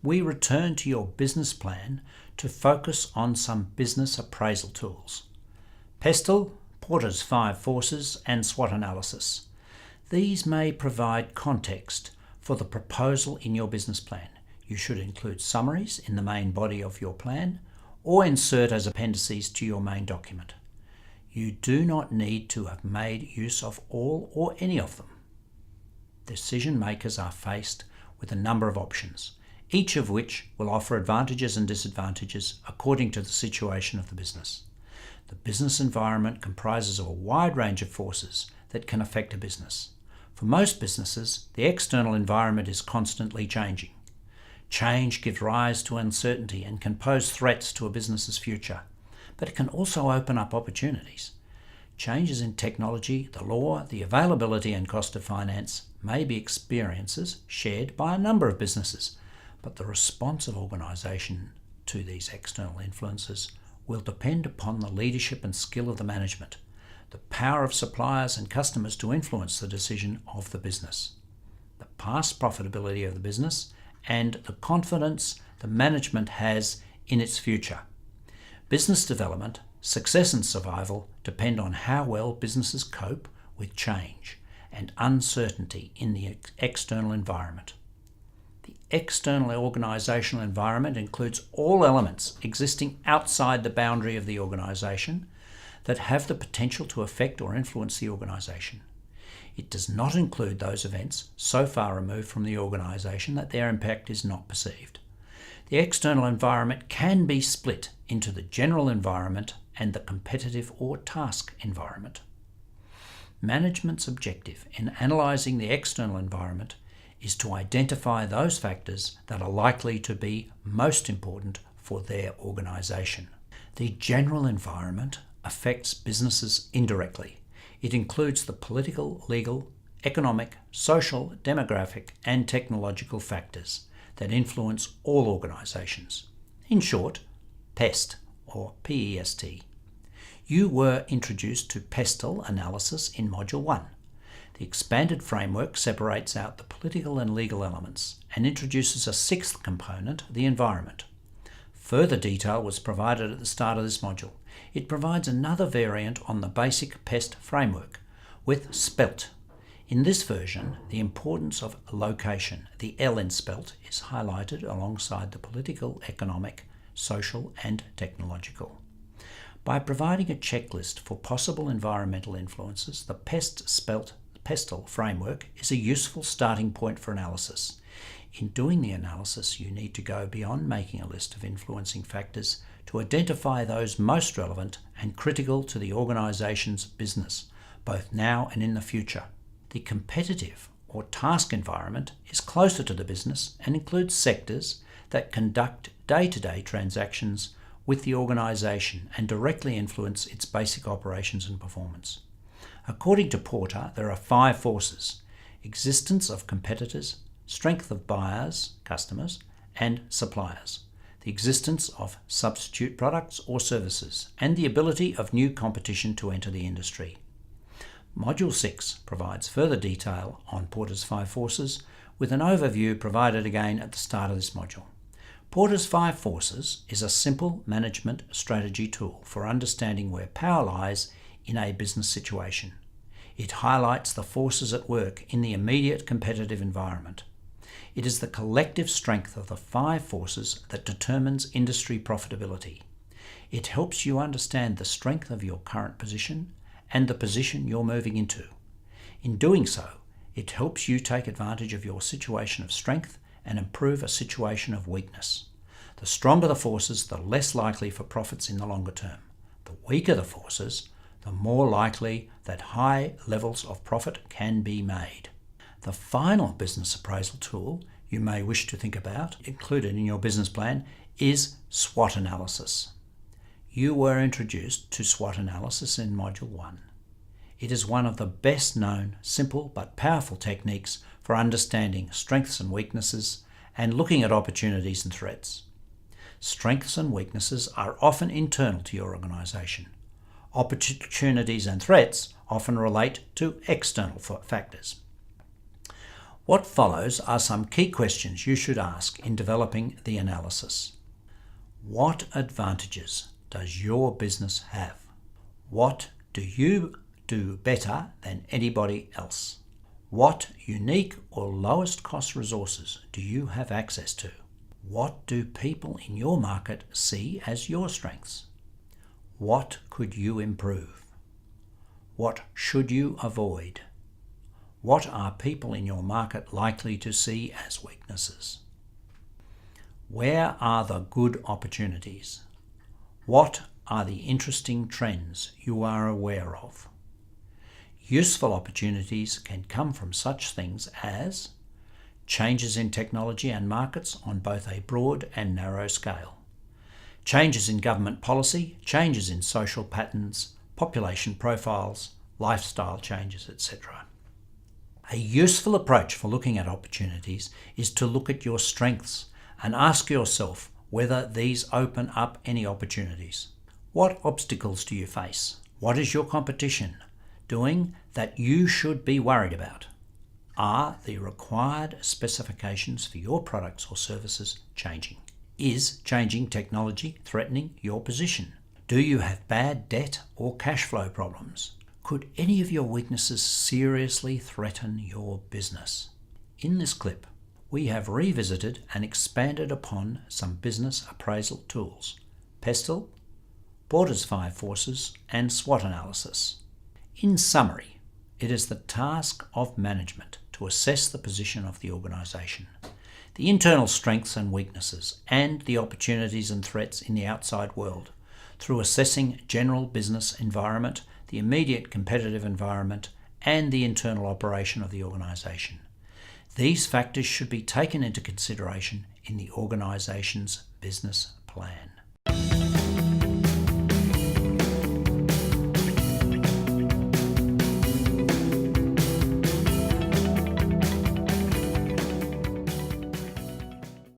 we return to your business plan to focus on some business appraisal tools. PESTL, Porter's 5 Forces, and SWOT Analysis. These may provide context for the proposal in your business plan. You should include summaries in the main body of your plan or insert as appendices to your main document. You do not need to have made use of all or any of them. Decision makers are faced with a number of options, each of which will offer advantages and disadvantages according to the situation of the business. The business environment comprises of a wide range of forces that can affect a business. For most businesses, the external environment is constantly changing. Change gives rise to uncertainty and can pose threats to a business's future, but it can also open up opportunities. Changes in technology, the law, the availability and cost of finance may be experiences shared by a number of businesses, but the response of organisation to these external influences will depend upon the leadership and skill of the management, the power of suppliers and customers to influence the decision of the business, the past profitability of the business, and the confidence the management has in its future. Business development, success and survival depend on how well businesses cope with change and uncertainty in the external environment. The external organisational environment includes all elements existing outside the boundary of the organisation that have the potential to affect or influence the organisation. It does not include those events so far removed from the organisation that their impact is not perceived. The external environment can be split into the general environment and the competitive or task environment. Management's objective in analysing the external environment is to identify those factors that are likely to be most important for their organisation. The general environment affects businesses indirectly. It includes the political, legal, economic, social, demographic, and technological factors that influence all organisations. In short, PEST or PEST. You were introduced to PESTL analysis in Module 1. The expanded framework separates out the political and legal elements and introduces a 6th component, the environment. Further detail was provided at the start of this module. It provides another variant on the basic PEST framework with SPELT. In this version, the importance of location, the L in SPELT, is highlighted alongside the political, economic, social, and technological. By providing a checklist for possible environmental influences, the PESTL framework is a useful starting point for analysis. In doing the analysis, you need to go beyond making a list of influencing factors to identify those most relevant and critical to the organisation's business, both now and in the future. The competitive or task environment is closer to the business and includes sectors that conduct day-to-day transactions with the organisation and directly influence its basic operations and performance. According to Porter, there are 5 forces: existence of competitors, strength of buyers, customers, and suppliers, the existence of substitute products or services, and the ability of new competition to enter the industry. Module 6 provides further detail on Porter's 5 forces, with an overview provided again at the start of this module. Porter's 5 forces is a simple management strategy tool for understanding where power lies in a business situation. It highlights the forces at work in the immediate competitive environment. It is the collective strength of the 5 forces that determines industry profitability. It helps you understand the strength of your current position and the position you're moving into. In doing so, it helps you take advantage of your situation of strength and improve a situation of weakness. The stronger the forces, the less likely for profits in the longer term. The weaker the forces, the more likely that high levels of profit can be made. The final business appraisal tool you may wish to think about, included in your business plan, is SWOT analysis. You were introduced to SWOT analysis in Module 1. It is one of the best known, simple but powerful techniques for understanding strengths and weaknesses and looking at opportunities and threats. Strengths and weaknesses are often internal to your organisation. Opportunities and threats often relate to external factors. What follows are some key questions you should ask in developing the analysis. What advantages does your business have? What do you do better than anybody else? What unique or lowest cost resources do you have access to? What do people in your market see as your strengths? What could you improve? What should you avoid? What are people in your market likely to see as weaknesses? Where are the good opportunities? What are the interesting trends you are aware of? Useful opportunities can come from such things as changes in technology and markets on both a broad and narrow scale, changes in government policy, changes in social patterns, population profiles, lifestyle changes, etc. A useful approach for looking at opportunities is to look at your strengths and ask yourself whether these open up any opportunities. What obstacles do you face? What is your competition doing that you should be worried about? Are the required specifications for your products or services changing? Is changing technology threatening your position? Do you have bad debt or cash flow problems? Could any of your weaknesses seriously threaten your business? In this clip, we have revisited and expanded upon some business appraisal tools: PEST, Porter's 5 Forces, and SWOT analysis. In summary, it is the task of management to assess the position of the organisation, the internal strengths and weaknesses, and the opportunities and threats in the outside world through assessing general business environment, the immediate competitive environment, and the internal operation of the organisation. These factors should be taken into consideration in the organisation's business plan.